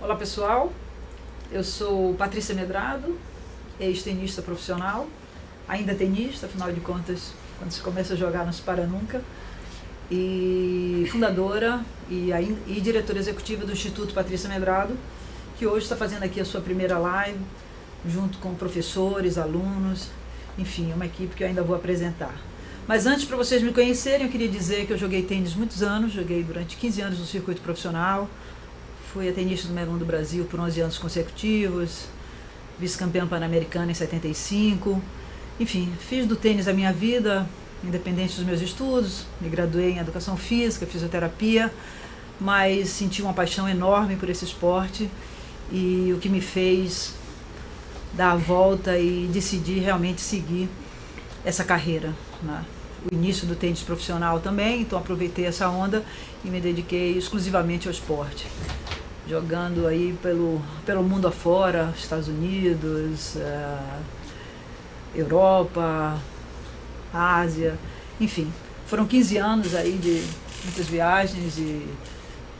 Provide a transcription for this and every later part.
Olá pessoal, eu sou Patrícia Medrado, ex-tenista profissional, ainda tenista, afinal de contas, quando se começa a jogar não se para nunca, e fundadora e diretora executiva do Instituto Patrícia Medrado, que hoje está fazendo aqui a sua primeira live, junto com professores, alunos, enfim, uma equipe que eu ainda vou apresentar. Mas antes, para vocês me conhecerem, eu queria dizer que eu joguei tênis muitos anos, joguei durante 15 anos no circuito profissional, fui a tenista número 1 do Brasil por 11 anos consecutivos, vice-campeã pan-americana em 75, enfim, fiz do tênis a minha vida, independente dos meus estudos, me graduei em educação física, fisioterapia, mas senti uma paixão enorme por esse esporte e o que me fez dar a volta e decidir realmente seguir essa carreira, né? O início do tênis profissional também, então aproveitei essa onda e me dediquei exclusivamente ao esporte, jogando aí pelo mundo afora, Estados Unidos, Europa, Ásia, enfim, foram 15 anos aí de muitas viagens e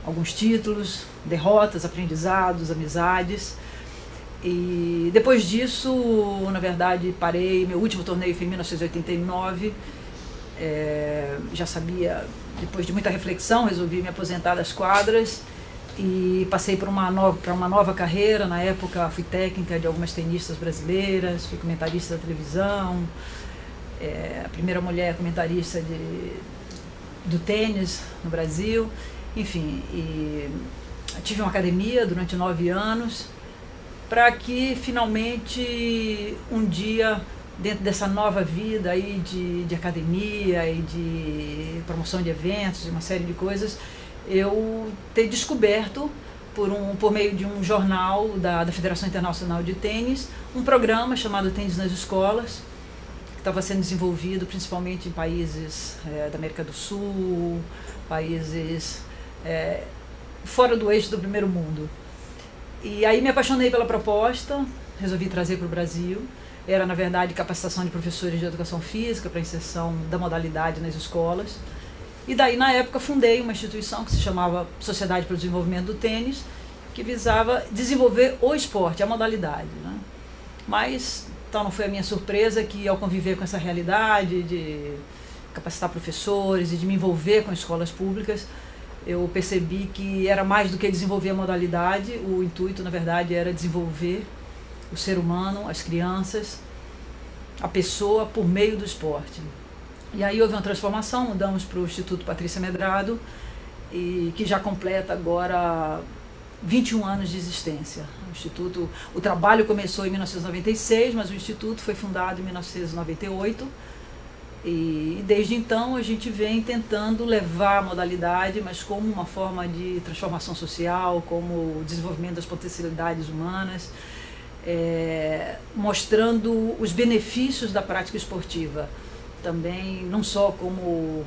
alguns títulos, derrotas, aprendizados, amizades. E depois disso, na verdade, parei. Meu último torneio foi em 1989. Já sabia, depois de muita reflexão, resolvi me aposentar das quadras e passei para uma nova carreira. Na época, fui técnica de algumas tenistas brasileiras, fui comentarista da televisão, a primeira mulher comentarista do tênis no Brasil. Enfim, e tive uma academia durante 9 anos, para que finalmente um dia, dentro dessa nova vida aí de academia e de promoção de eventos, de uma série de coisas, eu ter descoberto, por meio de um jornal da Federação Internacional de Tênis, um programa chamado Tênis nas Escolas, que estava sendo desenvolvido principalmente em países da América do Sul, países fora do eixo do primeiro mundo. E aí me apaixonei pela proposta, resolvi trazer para o Brasil. Era, na verdade, capacitação de professores de educação física para inserção da modalidade nas escolas. E daí, na época, fundei uma instituição que se chamava Sociedade para o Desenvolvimento do Tênis, que visava desenvolver o esporte, a modalidade, né? Mas, então, não foi a minha surpresa que, ao conviver com essa realidade de capacitar professores e de me envolver com escolas públicas, eu percebi que era mais do que desenvolver a modalidade. O intuito, na verdade, era desenvolver o ser humano, as crianças, a pessoa por meio do esporte. E aí houve uma transformação, mudamos para o Instituto Patrícia Medrado, que já completa agora 21 anos de existência. O trabalho começou em 1996, mas o Instituto foi fundado em 1998. E desde então a gente vem tentando levar a modalidade, mas como uma forma de transformação social, como desenvolvimento das potencialidades humanas, mostrando os benefícios da prática esportiva, também não só com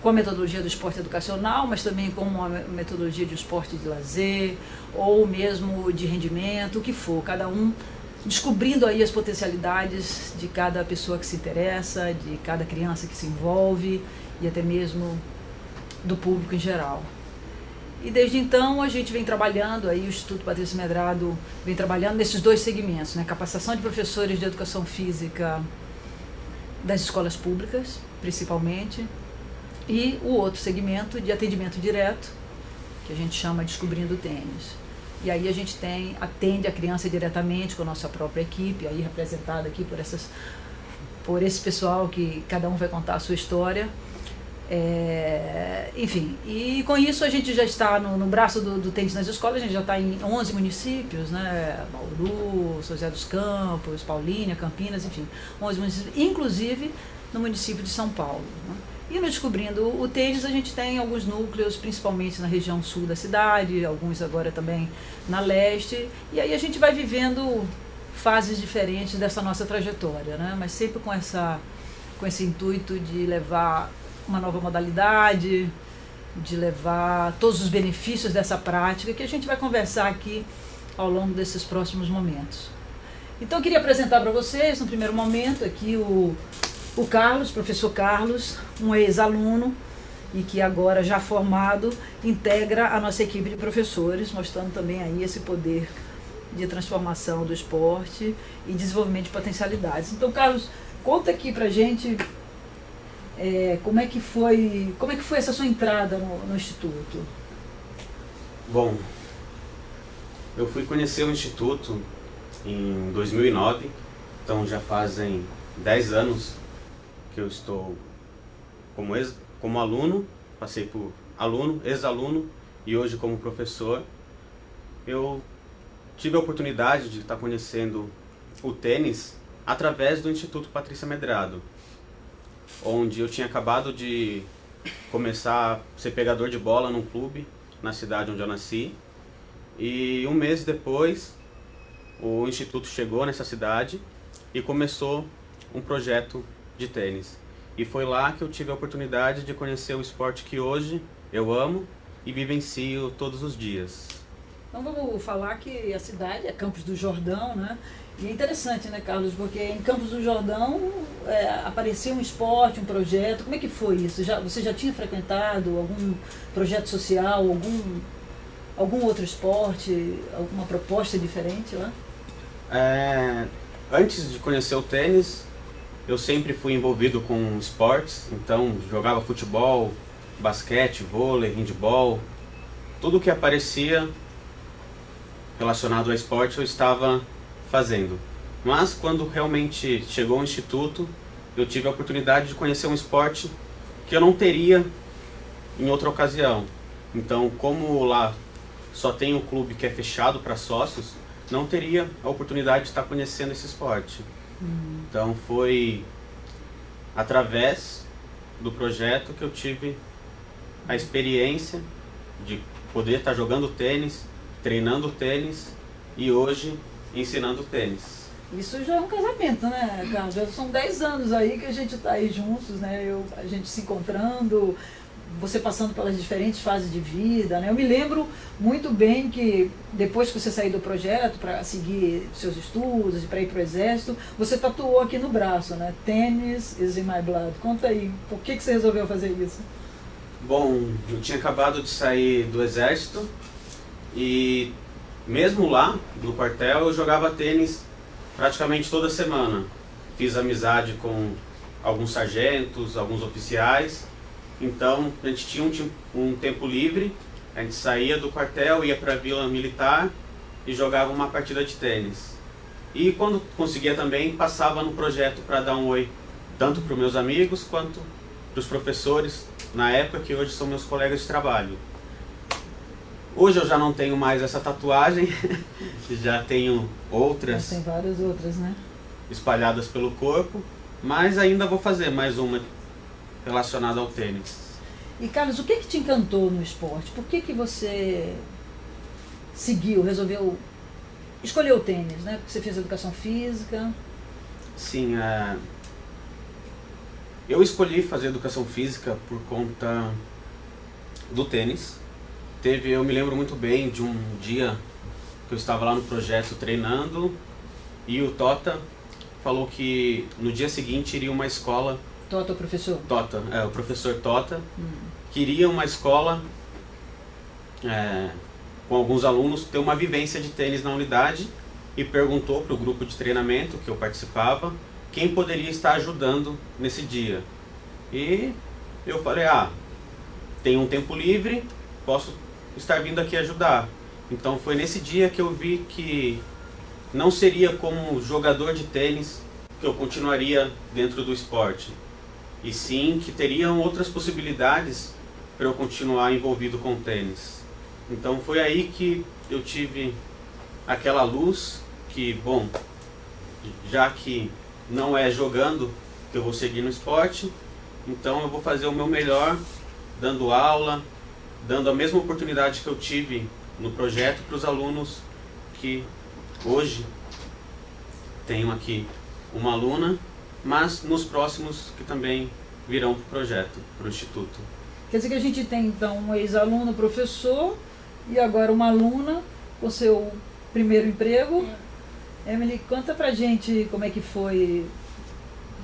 a metodologia do esporte educacional, mas também como a metodologia de esporte de lazer, ou mesmo de rendimento, o que for, cada um descobrindo aí as potencialidades de cada pessoa que se interessa, de cada criança que se envolve e até mesmo do público em geral. E desde então a gente vem trabalhando, aí o Instituto Patrícia Medrado vem trabalhando nesses dois segmentos, né? Capacitação de professores de educação física das escolas públicas, principalmente, e o outro segmento de atendimento direto, que a gente chama Descobrindo o Tênis. E aí a gente atende a criança diretamente com a nossa própria equipe, aí representada aqui por esse pessoal que cada um vai contar a sua história. Enfim, e com isso a gente já está no braço do tênis nas escolas. A gente já está em 11 municípios, né? Bauru, São José dos Campos, Paulínia, Campinas, enfim, 11 municípios, inclusive no município de São Paulo, né? E no Descobrindo o Tênis a gente tem alguns núcleos, principalmente na região sul da cidade, alguns agora também na leste, e aí a gente vai vivendo fases diferentes dessa nossa trajetória, né? Mas sempre com esse intuito de levar uma nova modalidade, de levar todos os benefícios dessa prática, que a gente vai conversar aqui ao longo desses próximos momentos. Então eu queria apresentar para vocês, no primeiro momento, aqui o Carlos, professor Carlos, um ex-aluno e que agora, já formado, integra a nossa equipe de professores, mostrando também aí esse poder de transformação do esporte e desenvolvimento de potencialidades. Então, Carlos, conta aqui pra gente como é que foi essa sua entrada no Instituto? Bom, eu fui conhecer o Instituto em 2009, então já fazem 10 anos que eu estou como aluno, passei por aluno, ex-aluno e hoje como professor. Eu tive a oportunidade de estar conhecendo o tênis através do Instituto Patrícia Medrado, onde eu tinha acabado de começar a ser pegador de bola num clube na cidade onde eu nasci. E um mês depois, o Instituto chegou nessa cidade e começou um projeto de tênis. E foi lá que eu tive a oportunidade de conhecer o esporte que hoje eu amo e vivencio todos os dias. Então vamos falar que a cidade é Campos do Jordão, né? E é interessante, né, Carlos? Porque em Campos do Jordão apareceu um esporte, um projeto. Como é que foi isso? Você já tinha frequentado algum projeto social, algum outro esporte, alguma proposta diferente lá? Antes de conhecer o tênis, eu sempre fui envolvido com esportes, então jogava futebol, basquete, vôlei, handebol, tudo que aparecia relacionado ao esporte eu estava fazendo. Mas quando realmente chegou o Instituto, eu tive a oportunidade de conhecer um esporte que eu não teria em outra ocasião. Então, como lá só tem um clube que é fechado para sócios, não teria a oportunidade de estar conhecendo esse esporte. Então foi através do projeto que eu tive a experiência de poder estar jogando tênis, treinando tênis e hoje ensinando tênis. Isso já é um casamento, né, Carlos? Já são 10 anos aí que a gente está aí juntos, né? A gente se encontrando, você passando pelas diferentes fases de vida, né? Eu me lembro muito bem que depois que você saiu do projeto para seguir seus estudos e para ir para o exército, você tatuou aqui no braço, né? Tennis is in my blood. Conta aí, por que você resolveu fazer isso? Bom, eu tinha acabado de sair do exército e mesmo lá no quartel eu jogava tênis praticamente toda semana. Fiz amizade com alguns sargentos, alguns oficiais. Então a gente tinha um tempo livre, a gente saía do quartel, ia para a vila militar e jogava uma partida de tênis. E quando conseguia também, passava no projeto para dar um oi, tanto para os meus amigos quanto para os professores, na época que hoje são meus colegas de trabalho. Hoje eu já não tenho mais essa tatuagem, já tenho outras. Tem várias outras, né? Espalhadas pelo corpo, mas ainda vou fazer mais uma relacionada ao tênis. E Carlos, o que te encantou no esporte? Por que você resolveu escolher o tênis, né? Porque você fez educação física. Sim, eu escolhi fazer educação física por conta do tênis. Eu me lembro muito bem de um dia que eu estava lá no projeto treinando e o Tota falou que no dia seguinte iria uma escola. Tota, o professor? Tota, o professor Tota queria uma escola com alguns alunos ter uma vivência de tênis na unidade e perguntou para o grupo de treinamento que eu participava quem poderia estar ajudando nesse dia. E eu falei, tenho um tempo livre, posso estar vindo aqui ajudar. Então foi nesse dia que eu vi que não seria como jogador de tênis que eu continuaria dentro do esporte, e sim que teriam outras possibilidades para eu continuar envolvido com o tênis. Então foi aí que eu tive aquela luz que, bom, já que não é jogando que eu vou seguir no esporte, então eu vou fazer o meu melhor dando aula, dando a mesma oportunidade que eu tive no projeto para os alunos que hoje tenho aqui uma aluna, mas nos próximos que também virão para o projeto, para o Instituto. Quer dizer que a gente tem então um ex-aluno, professor, e agora uma aluna com seu primeiro emprego. Emily, conta pra gente como é que foi,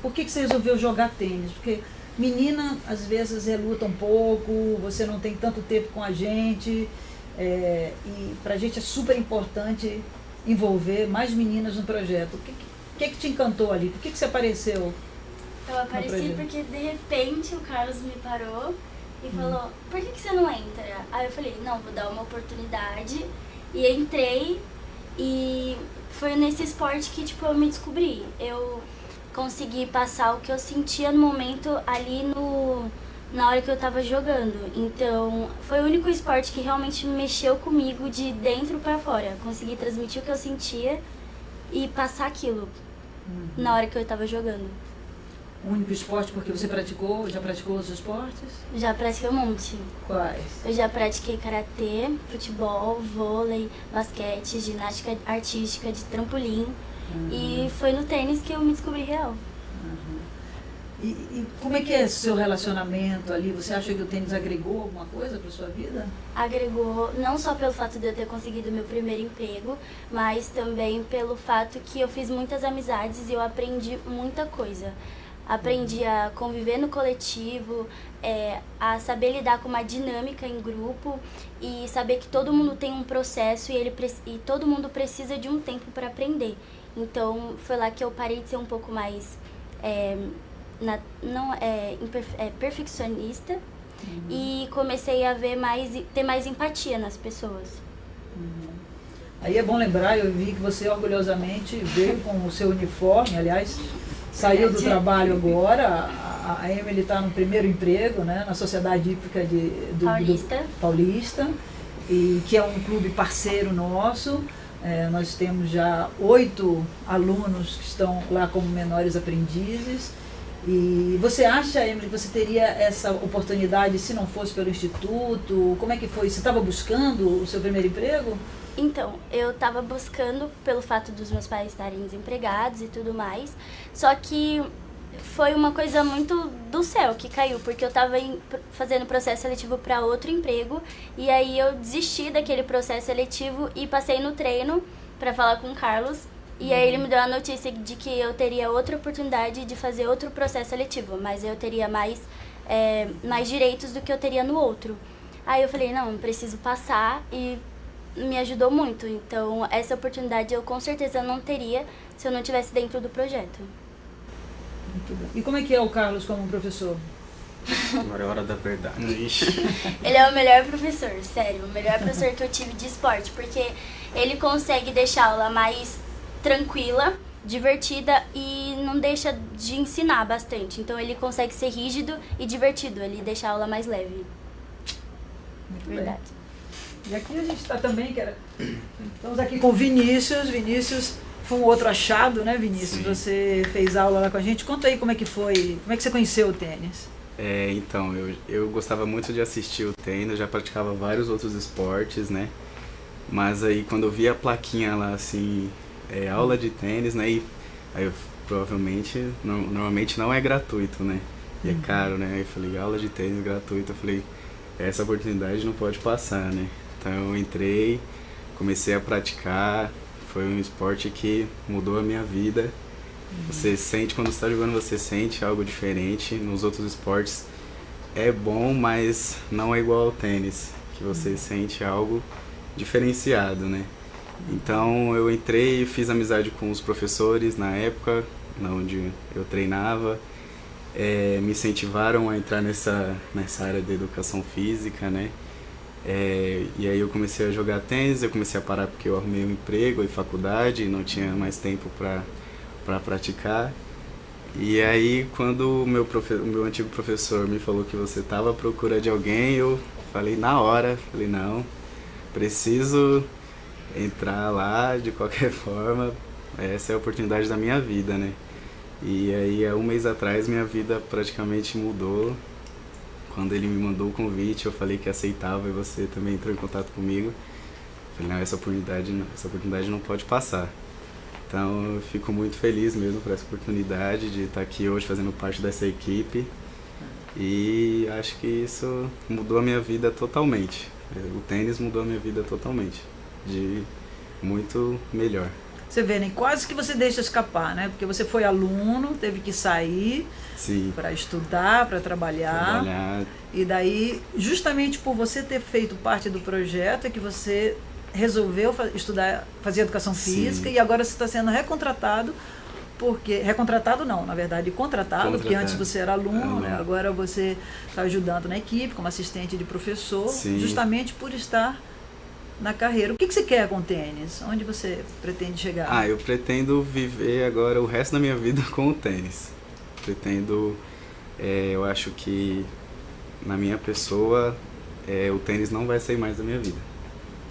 por que você resolveu jogar tênis? Porque menina às vezes reluta um pouco, você não tem tanto tempo com a gente, e pra gente é super importante envolver mais meninas no projeto. O que te encantou ali? Por que você apareceu? Eu apareci porque de repente o Carlos me parou e falou, por que você não entra? Aí eu falei, não, vou dar uma oportunidade. E entrei e foi nesse esporte que tipo, eu me descobri. Eu consegui passar o que eu sentia no momento ali na hora que eu tava jogando. Então foi o único esporte que realmente mexeu comigo de dentro pra fora. Consegui transmitir o que eu sentia e passar aquilo na hora que eu tava jogando. O único esporte porque você já praticou outros esportes? Já pratiquei um monte. Quais? Eu já pratiquei karatê, futebol, vôlei, basquete, ginástica artística, de trampolim. E foi no tênis que eu me descobri real. E como é que é o seu relacionamento ali? Você acha que o tênis agregou alguma coisa para sua vida? Agregou, não só pelo fato de eu ter conseguido meu primeiro emprego, mas também pelo fato que eu fiz muitas amizades e eu aprendi muita coisa. Aprendi a conviver no coletivo, a saber lidar com uma dinâmica em grupo e saber que todo mundo tem um processo e todo mundo precisa de um tempo para aprender. Então foi lá que eu parei de ser um pouco mais perfeccionista e comecei a ter mais empatia nas pessoas. Aí é bom lembrar, eu vi que você orgulhosamente veio com o seu uniforme, aliás, saiu do trabalho agora, a Emily está no primeiro emprego, né, na Sociedade Hípica do Paulista, e que é um clube parceiro nosso. Nós temos já 8 alunos que estão lá como menores aprendizes. E você acha, Emily, que você teria essa oportunidade se não fosse pelo Instituto? Como é que foi? Você estava buscando o seu primeiro emprego? Então, eu estava buscando pelo fato dos meus pais estarem desempregados e tudo mais, só que foi uma coisa muito do céu que caiu, porque eu estava fazendo processo seletivo para outro emprego e aí eu desisti daquele processo seletivo e passei no treino para falar com o Carlos e aí ele me deu a notícia de que eu teria outra oportunidade de fazer outro processo seletivo, mas eu teria mais direitos do que eu teria no outro. Aí eu falei, não, eu preciso passar e me ajudou muito, então essa oportunidade eu com certeza não teria se eu não estivesse dentro do projeto. Muito bem. E como é que é o Carlos como professor? Agora é hora da verdade. Ele é o melhor professor, sério, o melhor professor que eu tive de esporte, porque ele consegue deixar a aula mais tranquila, divertida e não deixa de ensinar bastante, então ele consegue ser rígido e divertido, ele deixa a aula mais leve. Muito verdade. Bem. E aqui a gente está também, estamos aqui com o Vinícius. Vinícius foi um outro achado, né, Vinícius? Sim. Você fez aula lá com a gente. Conta aí como é que foi, como é que você conheceu o tênis? Então, eu gostava muito de assistir o tênis, já praticava vários outros esportes, né? Mas aí quando eu vi a plaquinha lá, assim, aula de tênis, né? Aí eu provavelmente, normalmente não é gratuito, né? E é caro, né? Aí eu falei, aula de tênis gratuito, eu falei, essa oportunidade não pode passar, né? Então eu entrei, comecei a praticar, foi um esporte que mudou a minha vida. Você sente, quando você está jogando, você sente algo diferente. Nos outros esportes é bom, mas não é igual ao tênis, que você sente algo diferenciado, né? Então eu entrei e fiz amizade com os professores na época, onde eu treinava. Me incentivaram a entrar nessa área da educação física, né? E aí eu comecei a jogar tênis, eu comecei a parar porque eu arrumei um emprego e faculdade, não tinha mais tempo para praticar. E aí quando o meu antigo professor me falou que você estava à procura de alguém, eu falei na hora, não, preciso entrar lá de qualquer forma, essa é a oportunidade da minha vida, né? E aí há um mês atrás minha vida praticamente mudou. Quando ele me mandou o convite, eu falei que aceitava e você também entrou em contato comigo. Eu falei, não, essa oportunidade não pode passar. Então eu fico muito feliz mesmo por essa oportunidade de estar aqui hoje fazendo parte dessa equipe. E acho que isso mudou a minha vida totalmente. O tênis mudou a minha vida totalmente, de muito melhor. Você vê, né? Quase que você deixa escapar, né? Porque você foi aluno, teve que sair para estudar, para trabalhar. E daí, justamente por você ter feito parte do projeto, é que você resolveu estudar, fazer educação física, e agora você está sendo recontratado, porque... Recontratado não, na verdade, contratado, porque antes você era aluno, né? Agora você está ajudando na equipe, como assistente de professor, justamente por estar na carreira. O que você quer com o tênis? Onde você pretende chegar? Eu pretendo viver agora o resto da minha vida com o tênis. Pretendo, eu acho que na minha pessoa, o tênis não vai sair mais da minha vida.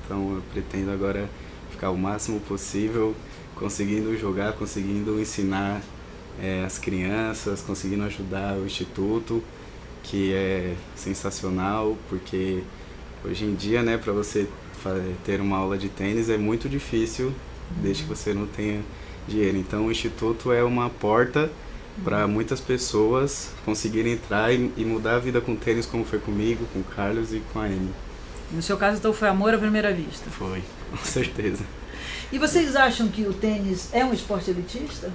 Então eu pretendo agora ficar o máximo possível conseguindo jogar, conseguindo ensinar as crianças, conseguindo ajudar o instituto, que é sensacional, porque hoje em dia, né, para você ter uma aula de tênis é muito difícil, desde que você não tenha dinheiro. Então o instituto é uma porta para muitas pessoas conseguirem entrar e mudar a vida com tênis, como foi comigo, com o Carlos e com a Amy. No seu caso, então, foi amor à primeira vista? Foi, com certeza. E vocês acham que o tênis é um esporte elitista?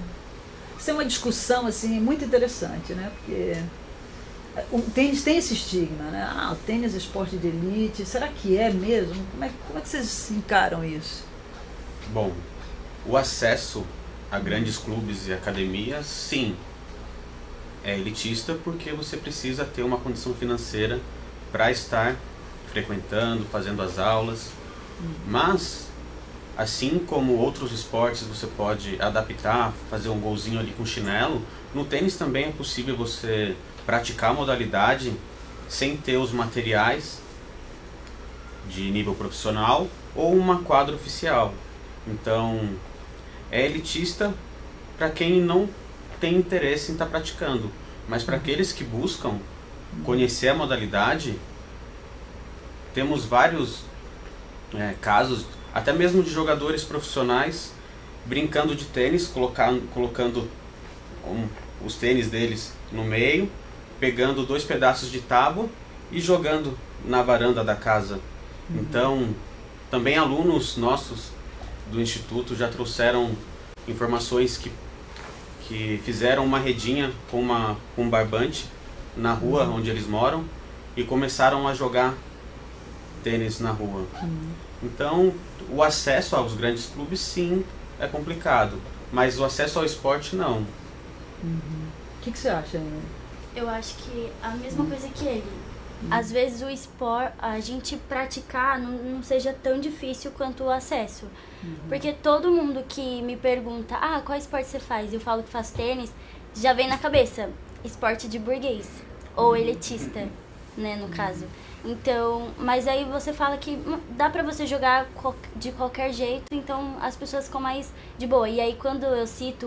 Isso é uma discussão assim, muito interessante, né? Porque o tênis tem esse estigma, né? O tênis é esporte de elite. Será que é mesmo? Como é que vocês encaram isso? Bom, o acesso a grandes clubes e academias, sim, é elitista, porque você precisa ter uma condição financeira para estar frequentando, fazendo as aulas. Mas, assim como outros esportes você pode adaptar, fazer um golzinho ali com chinelo, no tênis também é possível você praticar a modalidade sem ter os materiais de nível profissional ou uma quadra oficial. Então, é elitista para quem não tem interesse em estar praticando, mas para aqueles que buscam conhecer a modalidade, temos vários casos, até mesmo de jogadores profissionais brincando de tênis, colocando os tênis deles no meio, pegando 2 pedaços de tábua e jogando na varanda da casa. Então, também alunos nossos do Instituto já trouxeram informações que fizeram uma redinha com um barbante na rua onde eles moram e começaram a jogar tênis na rua. Então, o acesso aos grandes clubes, sim, é complicado, mas o acesso ao esporte, não. O que você acha, Ana? Eu acho que a mesma coisa que ele. Às vezes o esporte, a gente praticar não seja tão difícil quanto o acesso. Porque todo mundo que me pergunta, qual esporte você faz? E eu falo que faço tênis, já vem na cabeça, esporte de burguês, ou elitista, né, no caso. Então, mas aí você fala que dá pra você jogar de qualquer jeito, então as pessoas ficam mais de boa. E aí quando eu cito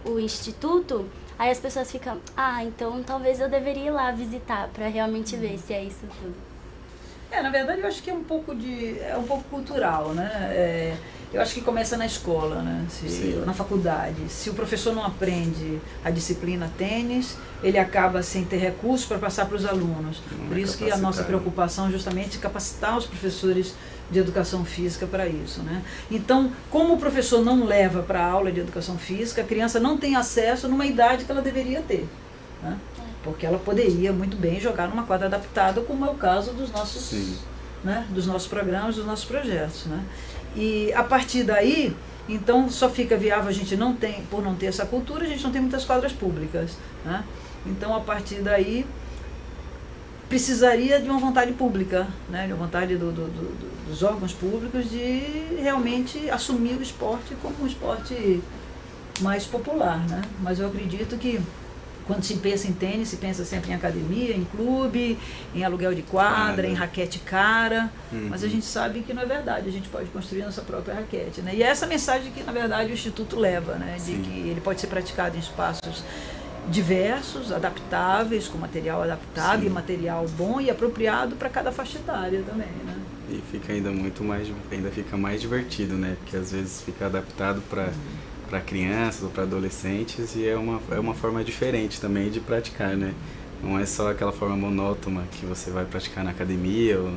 o instituto, aí as pessoas ficam, então talvez eu deveria ir lá visitar pra realmente ver se é isso tudo. Na verdade eu acho que é um pouco cultural, né? Eu acho que começa na escola, né? Na faculdade. Se o professor não aprende a disciplina tênis, ele acaba sem ter recursos para passar para os alunos. Por isso que a nossa preocupação é justamente capacitar os professores de educação física para isso, né? Então, como o professor não leva para a aula de educação física, a criança não tem acesso numa idade que ela deveria ter, né? Porque ela poderia muito bem jogar numa quadra adaptada, como é o caso dos nossos, né, dos nossos programas, dos nossos projetos, né? E a partir daí, então só fica viável, a gente não tem, por não ter essa cultura, a gente não tem muitas quadras públicas, né? Então a partir daí precisaria de uma vontade pública, né, de uma vontade dos órgãos públicos de realmente assumir o esporte como um esporte mais popular, né? Mas eu acredito que quando se pensa em tênis, se pensa sempre em academia, em clube, em aluguel de quadra, em raquete cara, mas a gente sabe que não é verdade, a gente pode construir nossa própria raquete, né? E é essa mensagem que, na verdade, o Instituto leva, né? De que ele pode ser praticado em espaços diversos, adaptáveis, com material adaptável e material bom e apropriado para cada faixa etária também, né? E fica ainda fica mais divertido, né? Porque às vezes fica adaptado para crianças ou para adolescentes e é uma forma diferente também de praticar, né? Não é só aquela forma monótona que você vai praticar na academia ou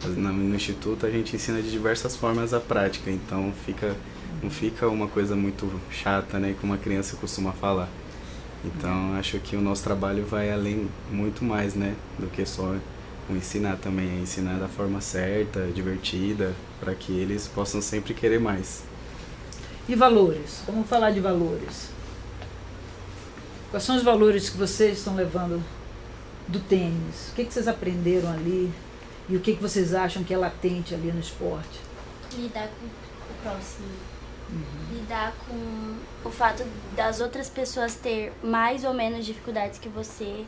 no instituto. A gente ensina de diversas formas a prática, então fica não fica uma coisa muito chata, né, como uma criança costuma falar. Então, acho que o nosso trabalho vai além muito mais, né, do que só o ensinar também, ensinar da forma certa, divertida, para que eles possam sempre querer mais. E valores? Vamos falar de valores. Quais são os valores que vocês estão levando do tênis? O que vocês aprenderam ali? E o que vocês acham que é latente ali no esporte? Lidar com o próximo. Lidar com o fato das outras pessoas ter mais ou menos dificuldades que você.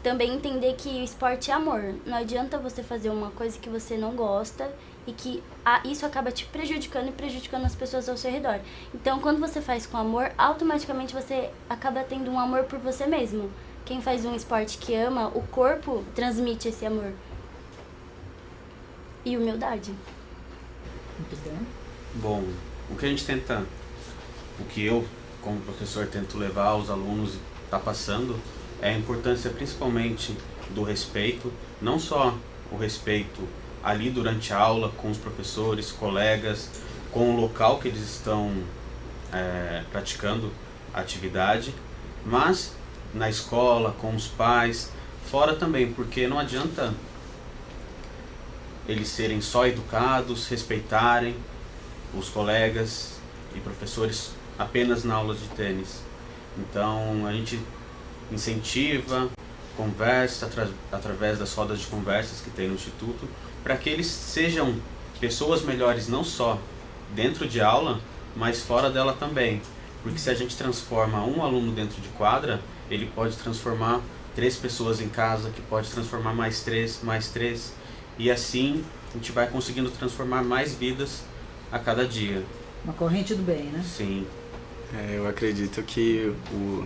Também entender que o esporte é amor. Não adianta você fazer uma coisa que você não gosta e que isso acaba te prejudicando e prejudicando as pessoas ao seu redor. Então, quando você faz com amor, automaticamente você acaba tendo um amor por você mesmo. Quem faz um esporte que ama, o corpo transmite esse amor. E humildade. Muito bem. Bom, o que a gente tenta, o que eu, como professor, tento levar aos alunos e tá passando, é a importância principalmente do respeito, não só o respeito ali durante a aula, com os professores, colegas, com o local que eles estão praticando a atividade, mas na escola, com os pais, fora também, porque não adianta eles serem só educados, respeitarem os colegas e professores apenas na aula de tênis. Então a gente incentiva, conversa através das rodas de conversas que tem no Instituto, para que eles sejam pessoas melhores não só dentro de aula, mas fora dela também. Porque se a gente transforma um aluno dentro de quadra, ele pode transformar 3 pessoas em casa, que pode transformar mais 3, e assim a gente vai conseguindo transformar mais vidas a cada dia. Uma corrente do bem, né? Sim. Eu acredito que o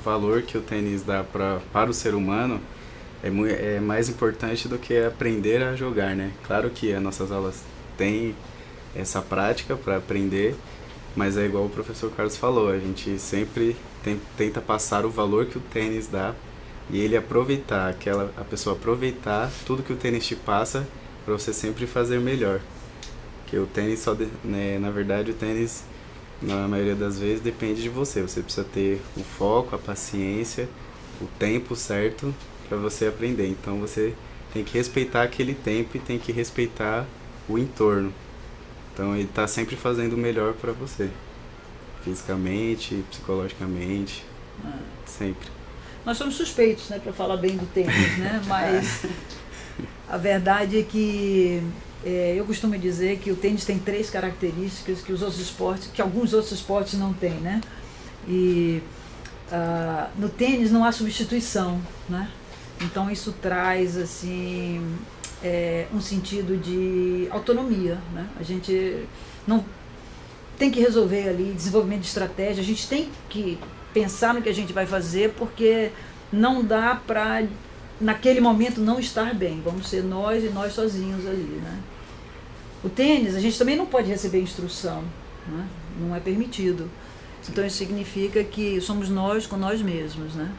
valor que o tênis dá para o ser humano é mais importante do que aprender a jogar, né? Claro que as nossas aulas têm essa prática para aprender, mas é igual o professor Carlos falou, a gente sempre tenta passar o valor que o tênis dá e ele aproveitar, a pessoa aproveitar tudo que o tênis te passa para você sempre fazer melhor. Porque o tênis na verdade o tênis na maioria das vezes depende de você. Você precisa ter o foco, a paciência, o tempo certo para você aprender. Então você tem que respeitar aquele tempo e tem que respeitar o entorno. Então ele está sempre fazendo o melhor para você, fisicamente, psicologicamente, sempre. Nós somos suspeitos, né, para falar bem do tênis, né? Mas a verdade é que eu costumo dizer que o tênis tem 3 características que alguns outros esportes não têm, né? E no tênis não há substituição, né? Então isso traz assim um sentido de autonomia, né? A gente não tem que resolver ali desenvolvimento de estratégia, a gente tem que pensar no que a gente vai fazer, porque não dá para naquele momento não estar bem, vamos ser nós e nós sozinhos ali, né? O tênis, a gente também não pode receber instrução, né? Não é permitido. Então isso significa que somos nós com nós mesmos, né?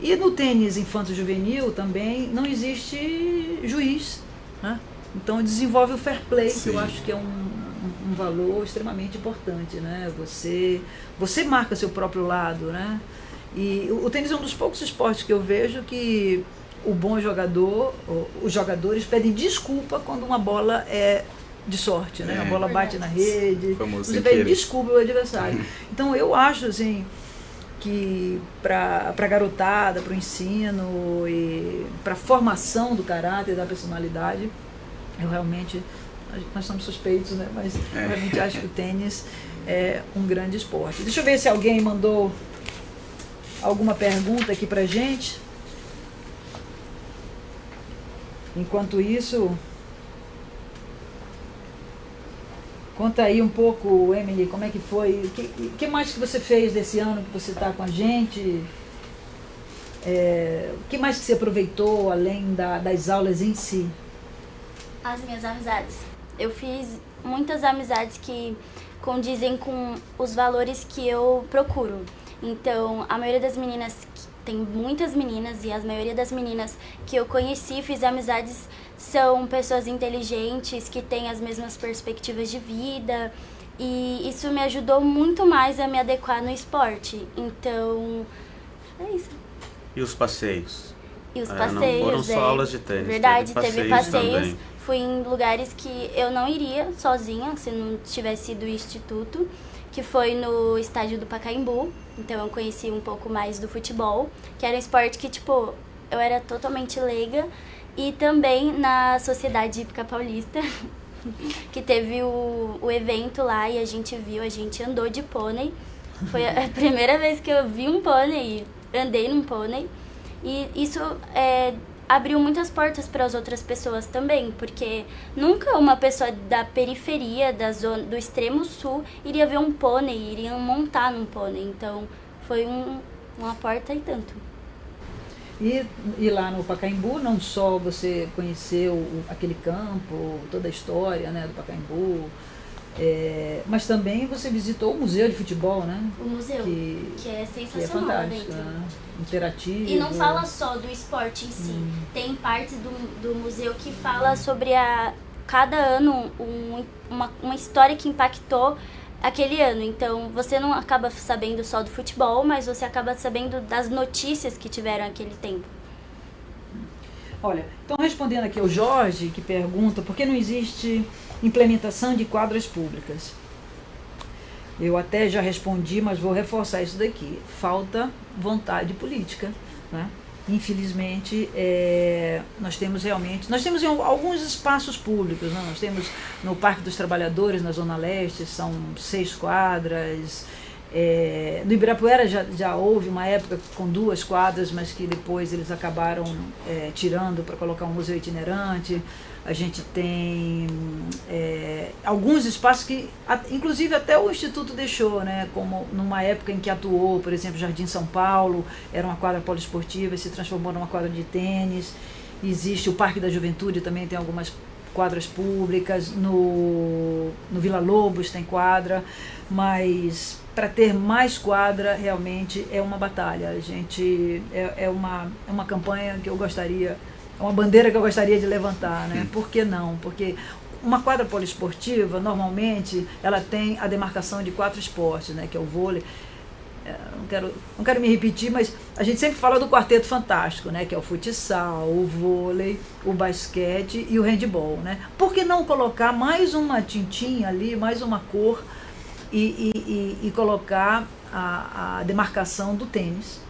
E no tênis infanto-juvenil também não existe juiz, né? Então desenvolve o fair play, Sim. que eu acho que é um valor extremamente importante, né? Você marca seu próprio lado, né? E o tênis é um dos poucos esportes que eu vejo que o bom jogador, os jogadores pedem desculpa quando uma bola é de sorte, né? A bola bate na rede, você pede desculpa ao adversário. Então eu acho assim que para a garotada, para o ensino e para a formação do caráter, da personalidade, nós somos suspeitos, né? Mas eu realmente acho que o tênis é um grande esporte. Deixa eu ver se alguém mandou alguma pergunta aqui pra gente. Enquanto isso, conta aí um pouco, Emily, como é que foi, o que mais que você fez desse ano que você está com a gente? O que mais que você aproveitou além das aulas em si? As minhas amizades. Eu fiz muitas amizades que condizem com os valores que eu procuro. Então, a maioria das meninas, tem muitas meninas, e a maioria das meninas que eu conheci, fiz amizades são pessoas inteligentes, que têm as mesmas perspectivas de vida, e isso me ajudou muito mais a me adequar no esporte. Então, é isso. E os passeios? E os Não passeios, foram só aulas de tênis, verdade, teve passeios. também. Fui em lugares que eu não iria sozinha, se não tivesse sido o instituto, que foi no estádio do Pacaembu. Então eu conheci um pouco mais do futebol, que era um esporte que, tipo, eu era totalmente leiga. E também na Sociedade Hípica Paulista, que teve o evento lá e a gente andou de pônei. Foi a primeira vez que eu vi um pônei, andei num pônei. E isso abriu muitas portas para as outras pessoas também, porque nunca uma pessoa da periferia, do extremo sul, iria ver um pônei, iria montar num pônei. Então, foi uma porta e tanto. E lá no Pacaembu, não só você conheceu aquele campo, toda a história, né, do Pacaembu, mas também você visitou o Museu de Futebol, né? O museu, que é Que é sensacional lá fantástico, dentro. né? Interativo. E não fala só do esporte em si. Tem parte do museu que fala sobre cada ano uma história que impactou aquele ano. Então, você não acaba sabendo só do futebol, mas você acaba sabendo das notícias que tiveram aquele tempo. Olha, então respondendo aqui ao Jorge, que pergunta por que não existe implementação de quadras públicas. Eu até já respondi, mas vou reforçar isso daqui. Falta vontade política, né? Infelizmente, nós temos em alguns espaços públicos, né? Nós temos no Parque dos Trabalhadores, na Zona Leste, são 6 quadras. No Ibirapuera já houve uma época com 2 quadras, mas que depois eles acabaram tirando para colocar um museu itinerante. A gente tem alguns espaços que, inclusive, até o Instituto deixou, né? Como numa época em que atuou, por exemplo, Jardim São Paulo, era uma quadra poliesportiva e se transformou numa quadra de tênis. Existe o Parque da Juventude, também tem algumas quadras públicas. No Vila Lobos tem quadra, mas para ter mais quadra realmente é uma batalha. A gente é uma campanha que eu gostaria, é uma bandeira que eu gostaria de levantar, né? Por que não? Porque uma quadra poliesportiva, normalmente, ela tem a demarcação de 4 esportes, né? Que é o vôlei. Não quero me repetir, mas a gente sempre fala do quarteto fantástico, né? Que é o futsal, o vôlei, o basquete e o handball, né? Por que não colocar mais uma tintinha ali, mais uma cor e colocar a demarcação do tênis?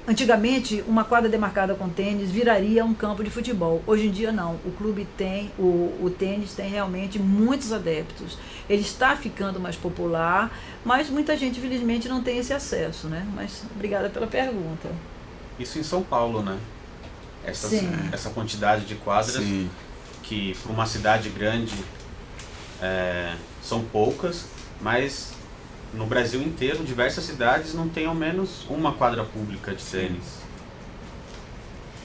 Antigamente, uma quadra demarcada com tênis viraria um campo de futebol. Hoje em dia, não. O clube tem, o tênis tem realmente muitos adeptos. Ele está ficando mais popular, mas muita gente, infelizmente, não tem esse acesso, né? Mas obrigada pela pergunta. Isso em São Paulo, né? Essa quantidade de quadras, sim, que para uma cidade grande são poucas, mas no Brasil inteiro, diversas cidades não têm ao menos uma quadra pública de tênis.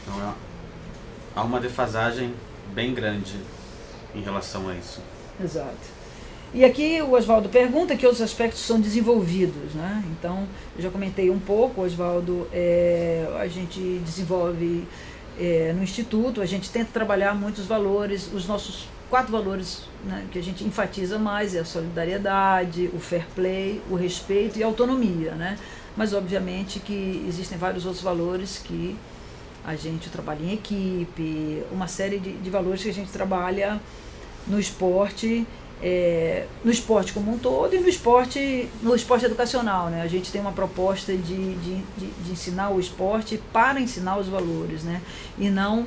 Então há uma defasagem bem grande em relação a isso. Exato. E aqui o Oswaldo pergunta que outros aspectos são desenvolvidos, né? Então, eu já comentei um pouco, Oswaldo, a gente desenvolve no Instituto, a gente tenta trabalhar muitos valores, os nossos 4 valores, né, que a gente enfatiza mais é a solidariedade, o fair play, o respeito e a autonomia, né? Mas obviamente que existem vários outros valores que a gente trabalha em equipe, uma série de valores que a gente trabalha no esporte como um todo e no esporte educacional, né? A gente tem uma proposta de ensinar o esporte para ensinar os valores, né? E não...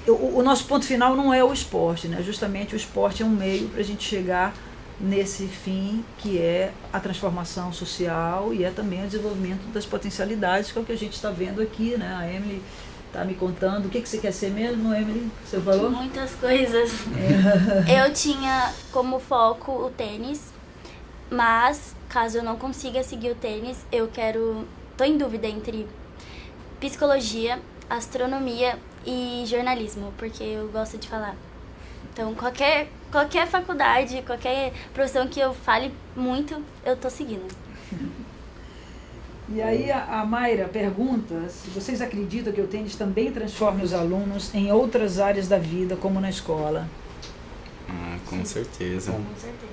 O nosso ponto final não é o esporte, né? Justamente o esporte é um meio para a gente chegar nesse fim que é a transformação social e é também o desenvolvimento das potencialidades, que é o que a gente está vendo aqui, né? A Emily está me contando. O que você quer ser mesmo, Emily? Você falou? Muitas coisas. Eu tinha como foco o tênis, mas caso eu não consiga seguir o tênis, tô em dúvida entre psicologia, astronomia e jornalismo, porque eu gosto de falar. Então, qualquer faculdade, qualquer profissão que eu fale muito, eu tô seguindo. E aí a Mayra pergunta se vocês acreditam que o tênis também transforma os alunos em outras áreas da vida, como na escola. Com certeza. Bom, Com certeza.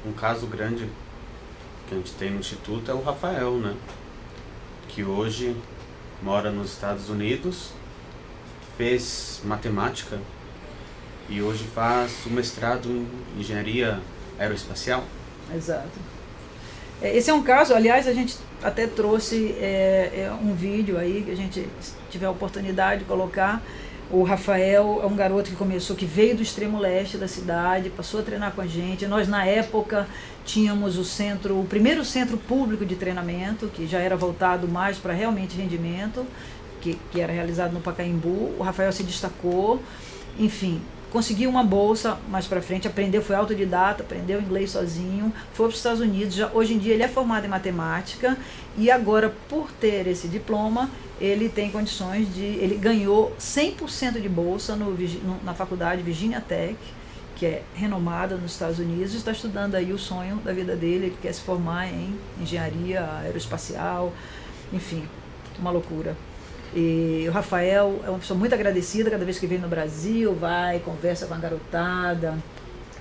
um caso grande que a gente tem no Instituto é o Rafael, né? Que hoje mora nos Estados Unidos, fez matemática e hoje faz o mestrado em engenharia aeroespacial. Exato. Esse é um caso, aliás, a gente até trouxe um vídeo aí, que a gente, se tiver a oportunidade de colocar. O Rafael é um garoto que veio do extremo leste da cidade, passou a treinar com a gente. Nós, na época, tínhamos o primeiro centro público de treinamento, que já era voltado mais para realmente rendimento, que era realizado no Pacaembu. O Rafael se destacou, enfim, conseguiu uma bolsa mais para frente, aprendeu, foi autodidata, aprendeu inglês sozinho, foi para os Estados Unidos. Hoje em dia ele é formado em matemática e agora, por ter esse diploma, ele tem condições ele ganhou 100% de bolsa na faculdade Virginia Tech, que é renomada nos Estados Unidos, está estudando aí o sonho da vida dele, ele quer se formar em engenharia aeroespacial, enfim, uma loucura. E o Rafael é uma pessoa muito agradecida, cada vez que vem no Brasil, vai, conversa com a garotada,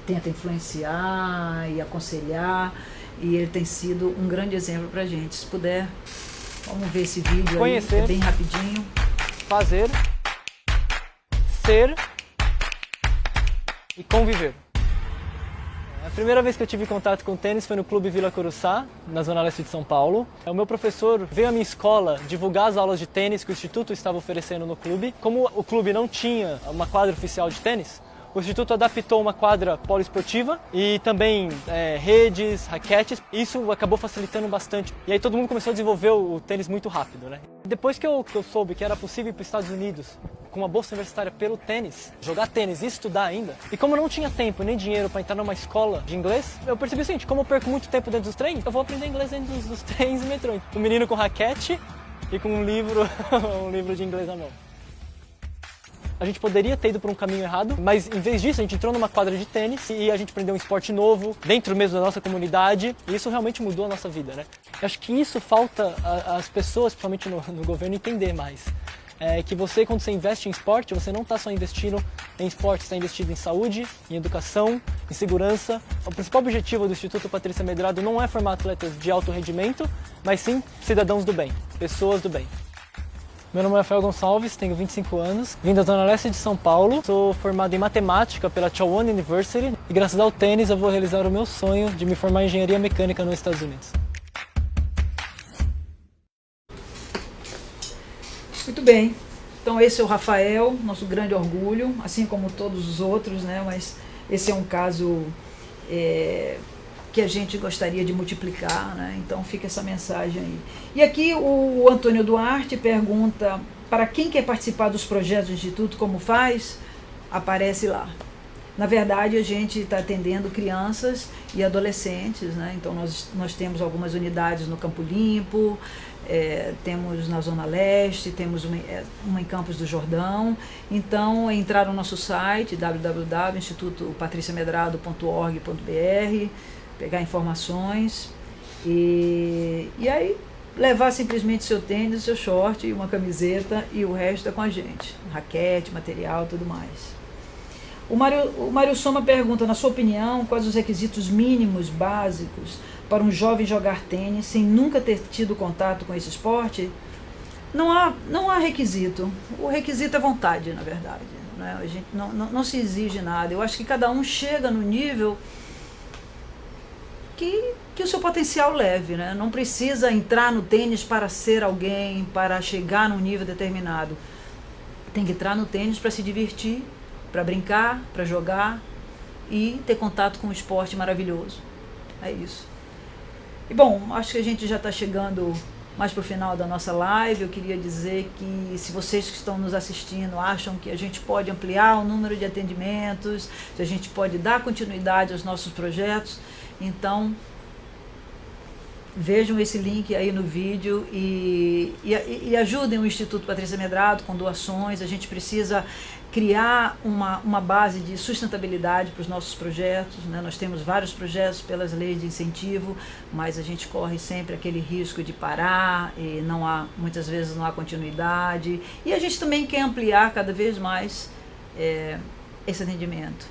tenta influenciar e aconselhar, e ele tem sido um grande exemplo pra gente. Se puder, vamos ver esse vídeo Conhecer, aí, é bem rapidinho. Fazer, ser e conviver. A primeira vez que eu tive contato com tênis foi no Clube Vila Coruçá, na Zona Leste de São Paulo. O meu professor veio à minha escola divulgar as aulas de tênis que o Instituto estava oferecendo no clube. Como o clube não tinha uma quadra oficial de tênis, o Instituto adaptou uma quadra poliesportiva e também redes, raquetes. Isso acabou facilitando bastante. E aí todo mundo começou a desenvolver o tênis muito rápido, né? Depois que eu soube que era possível ir para os Estados Unidos com uma bolsa universitária pelo tênis, jogar tênis e estudar ainda, e como eu não tinha tempo nem dinheiro para entrar numa escola de inglês, eu percebi o seguinte: como eu perco muito tempo dentro dos trens, eu vou aprender inglês dentro dos trens e metrô. Um menino com raquete e com um livro de inglês na mão. A gente poderia ter ido por um caminho errado, mas em vez disso a gente entrou numa quadra de tênis e a gente aprendeu um esporte novo, dentro mesmo da nossa comunidade, e isso realmente mudou a nossa vida, né? Eu acho que isso falta às pessoas, principalmente no governo, entender mais. Que você, quando você investe em esporte, você não está só investindo em esporte, você está investindo em saúde, em educação, em segurança. O principal objetivo do Instituto Patrícia Medrado não é formar atletas de alto rendimento, mas sim cidadãos do bem, pessoas do bem. Meu nome é Rafael Gonçalves, tenho 25 anos, vim da Zona Leste de São Paulo, sou formado em matemática pela Chowan University e graças ao tênis eu vou realizar o meu sonho de me formar em engenharia mecânica nos Estados Unidos. Muito bem, então esse é o Rafael, nosso grande orgulho, assim como todos os outros, né? Mas esse é um caso que a gente gostaria de multiplicar, né? Então fica essa mensagem aí. E aqui o Antônio Duarte pergunta: para quem quer participar dos projetos do Instituto, como faz? Aparece lá. Na verdade, a gente está atendendo crianças e adolescentes, né? Então nós temos algumas unidades no Campo Limpo, temos na Zona Leste, temos uma em Campos do Jordão. Então, entrar no nosso site www.institutopatriciamedrado.org.br, pegar informações e aí levar simplesmente seu tênis, seu short e uma camiseta, e o resto é com a gente, raquete, material, tudo mais. O Mário Soma pergunta: na sua opinião, quais os requisitos mínimos básicos para um jovem jogar tênis sem nunca ter tido contato com esse esporte? Não há requisito. O requisito é vontade, na verdade, né? A gente não se exige nada. Eu acho que cada um chega no nível que o seu potencial leve, né? Não precisa entrar no tênis para ser alguém, para chegar num nível determinado. Tem que entrar no tênis para se divertir, para brincar, para jogar e ter contato com um esporte maravilhoso. É isso. E bom, acho que a gente já está chegando mais para o final da nossa live. Eu queria dizer que, se vocês que estão nos assistindo acham que a gente pode ampliar o número de atendimentos, se a gente pode dar continuidade aos nossos projetos, então vejam esse link aí no vídeo e ajudem o Instituto Patrícia Medrado com doações. A gente precisa criar uma base de sustentabilidade para os nossos projetos, né? Nós temos vários projetos pelas leis de incentivo, mas a gente corre sempre aquele risco de parar e muitas vezes não há continuidade. E a gente também quer ampliar cada vez mais esse atendimento.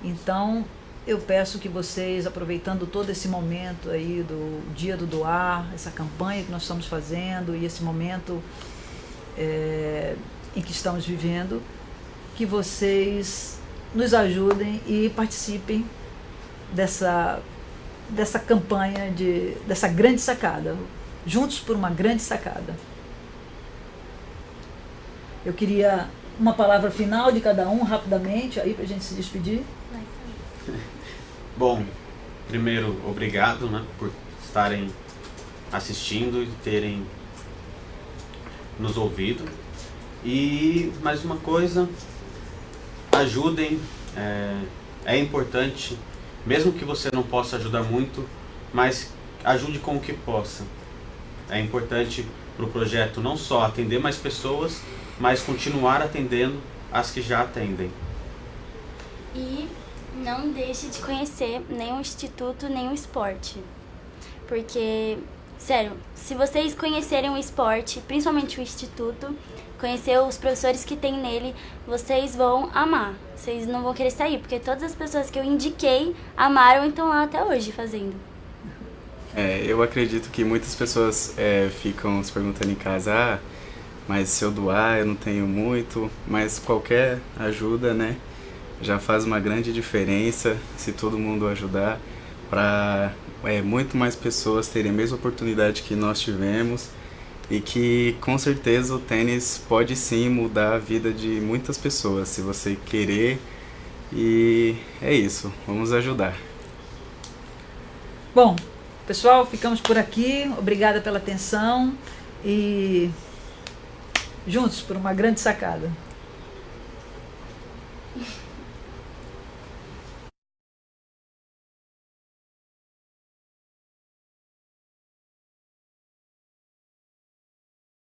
Então, eu peço que vocês, aproveitando todo esse momento aí do Dia do Doar, essa campanha que nós estamos fazendo e esse momento em que estamos vivendo, que vocês nos ajudem e participem dessa campanha, dessa grande sacada, juntos por uma grande sacada. Eu queria uma palavra final de cada um, rapidamente, aí para a gente se despedir. Bom, primeiro, obrigado, né, por estarem assistindo e terem nos ouvido. E mais uma coisa, ajudem, é importante, mesmo que você não possa ajudar muito, mas ajude com o que possa. É importante para o projeto não só atender mais pessoas, mas continuar atendendo as que já atendem. E não deixe de conhecer nenhum instituto, nenhum esporte. Porque, sério, se vocês conhecerem o esporte, principalmente o instituto, conhecer os professores que tem nele, vocês vão amar. Vocês não vão querer sair, porque todas as pessoas que eu indiquei amaram e estão lá até hoje fazendo. Eu acredito que muitas pessoas ficam se perguntando em casa, mas se eu doar eu não tenho muito, mas qualquer ajuda, né, já faz uma grande diferença se todo mundo ajudar para muito mais pessoas terem a mesma oportunidade que nós tivemos e que com certeza o tênis pode sim mudar a vida de muitas pessoas, se você querer, e é isso, vamos ajudar. Bom, pessoal, ficamos por aqui, obrigada pela atenção e juntos por uma grande sacada.